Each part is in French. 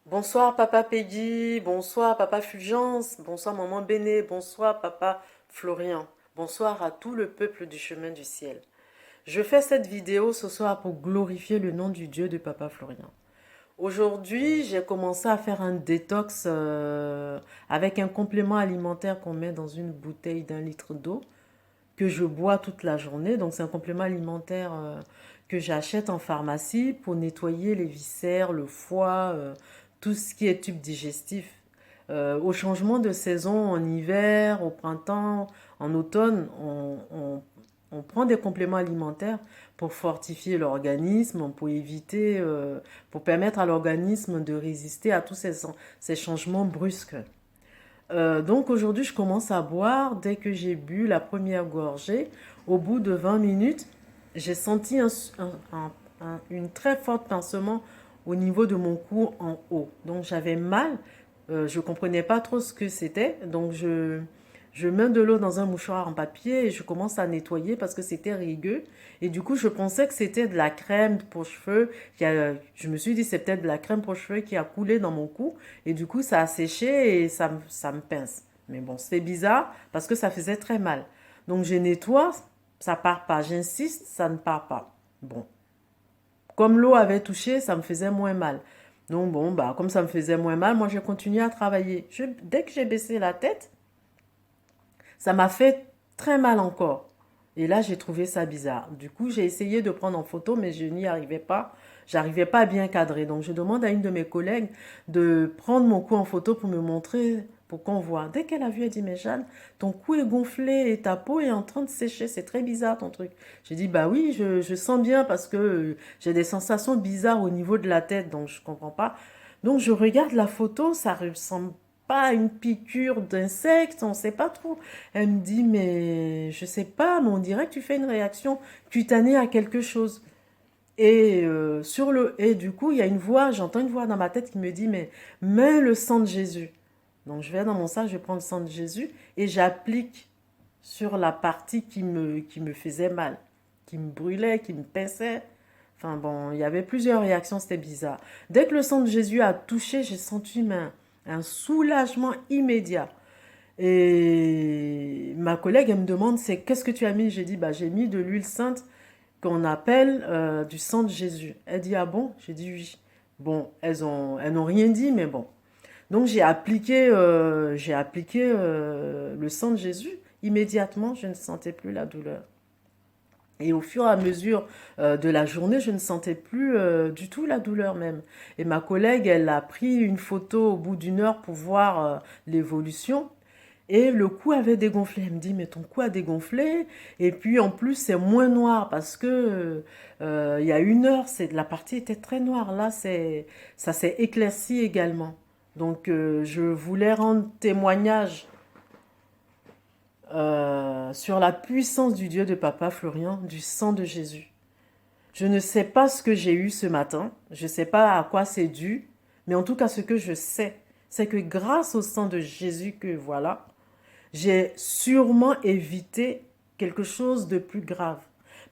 Bonsoir Papa Peggy, bonsoir Papa Fulgence, bonsoir Maman Béné, bonsoir Papa Florian, bonsoir à tout le peuple du chemin du ciel. Je fais cette vidéo ce soir pour glorifier le nom du Dieu de Papa Florian. Aujourd'hui, j'ai commencé à faire un détox avec un complément alimentaire qu'on met dans une bouteille d'1 litre d'eau que je bois toute la journée. Donc c'est un complément alimentaire que j'achète en pharmacie pour nettoyer les viscères, le foie, tout ce qui est tube digestif. Au changement de saison, en hiver, au printemps, en automne, on prend des compléments alimentaires pour fortifier l'organisme, pour éviter, pour permettre à l'organisme de résister à tous ces changements brusques. Donc aujourd'hui, je commence à boire. Dès que j'ai bu la première gorgée, au bout de 20 minutes, j'ai senti une très forte pincement au niveau de mon cou en haut. Donc j'avais mal. Je ne comprenais pas trop ce que c'était. Donc je mets de l'eau dans un mouchoir en papier et je commence à nettoyer parce que c'était rigueux. Et du coup, je pensais que c'était de la crème pour cheveux. Je me suis dit, c'est peut-être de la crème pour cheveux qui a coulé dans mon cou. Et du coup, ça a séché et ça me pince. Mais bon, c'était bizarre parce que ça faisait très mal. Donc je nettoie, ça part pas. J'insiste, ça ne part pas. Bon, comme l'eau avait touché, ça me faisait moins mal. Donc bon, bah comme ça me faisait moins mal, moi j'ai continué à travailler. Dès que j'ai baissé la tête, ça m'a fait très mal encore. Et là, j'ai trouvé ça bizarre. Du coup, j'ai essayé de prendre en photo, mais je n'y arrivais pas. J'arrivais pas à bien cadrer. Donc, je demande à une de mes collègues de prendre mon cou en photo pour me montrer, pour qu'on voit. Dès qu'elle a vu, elle dit, mais Jeanne, ton cou est gonflé et ta peau est en train de sécher. C'est très bizarre ton truc. J'ai dit, bah oui, je sens bien parce que j'ai des sensations bizarres au niveau de la tête, donc je comprends pas. Donc, je regarde la photo, ça ressemble pas à une piqûre d'insecte, on sait pas trop. Elle me dit, mais je sais pas, mais on dirait que tu fais une réaction cutanée à quelque chose. Et du coup, il y a une voix, j'entends une voix dans ma tête qui me dit, mais mets le sang de Jésus. Donc je vais dans mon sac, je prends le sang de Jésus et j'applique sur la partie qui me faisait mal, qui me brûlait, qui me pinçait. Enfin bon, il y avait plusieurs réactions, c'était bizarre. Dès que le sang de Jésus a touché, j'ai senti un soulagement immédiat. Et ma collègue, elle me demande, c'est qu'est-ce que tu as mis? J'ai dit, bah, j'ai mis de l'huile sainte qu'on appelle du sang de Jésus. Elle dit, ah bon? J'ai dit oui. Bon, elles n'ont rien dit, mais bon. Donc j'ai appliqué le sang de Jésus. Immédiatement, je ne sentais plus la douleur. Et au fur et à mesure de la journée, je ne sentais plus du tout la douleur même. Et ma collègue, elle a pris une photo au bout d'1 heure pour voir l'évolution. Et le cou avait dégonflé. Elle me dit, mais ton cou a dégonflé. Et puis en plus, c'est moins noir parce que il y a 1 heure, la partie était très noire. Là, ça s'est éclairci également. Donc je voulais rendre témoignage sur la puissance du Dieu de Papa Florian, du sang de Jésus. Je ne sais pas ce que j'ai eu ce matin. Je ne sais pas à quoi c'est dû. Mais en tout cas, ce que je sais, c'est que grâce au sang de Jésus que voilà, j'ai sûrement évité quelque chose de plus grave.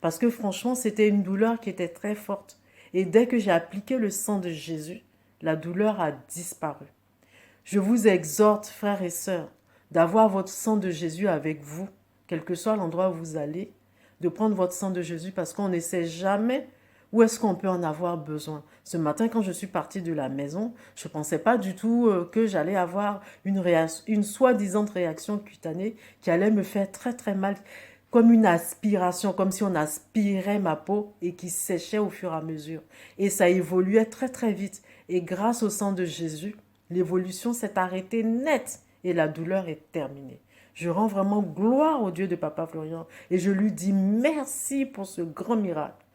Parce que franchement, c'était une douleur qui était très forte. Et dès que j'ai appliqué le sang de Jésus, la douleur a disparu. Je vous exhorte, frères et sœurs, d'avoir votre sang de Jésus avec vous, quel que soit l'endroit où vous allez, de prendre votre sang de Jésus parce qu'on ne sait jamais où est-ce qu'on peut en avoir besoin. Ce matin, quand je suis partie de la maison, je ne pensais pas du tout que j'allais avoir une soi-disant réaction cutanée qui allait me faire très très mal, comme une aspiration, comme si on aspirait ma peau et qui séchait au fur et à mesure. Et ça évoluait très très vite. Et grâce au sang de Jésus, l'évolution s'est arrêtée net et la douleur est terminée. Je rends vraiment gloire au Dieu de Papa Florian et je lui dis merci pour ce grand miracle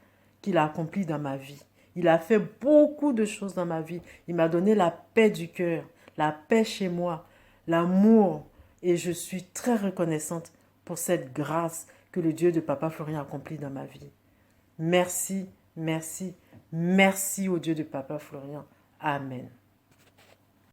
qu'il a accompli dans ma vie. Il a fait beaucoup de choses dans ma vie. Il m'a donné la paix du cœur, la paix chez moi, l'amour. Et je suis très reconnaissante pour cette grâce que le Dieu de Papa Florian a accompli dans ma vie. Merci, merci, merci au Dieu de Papa Florian. Amen.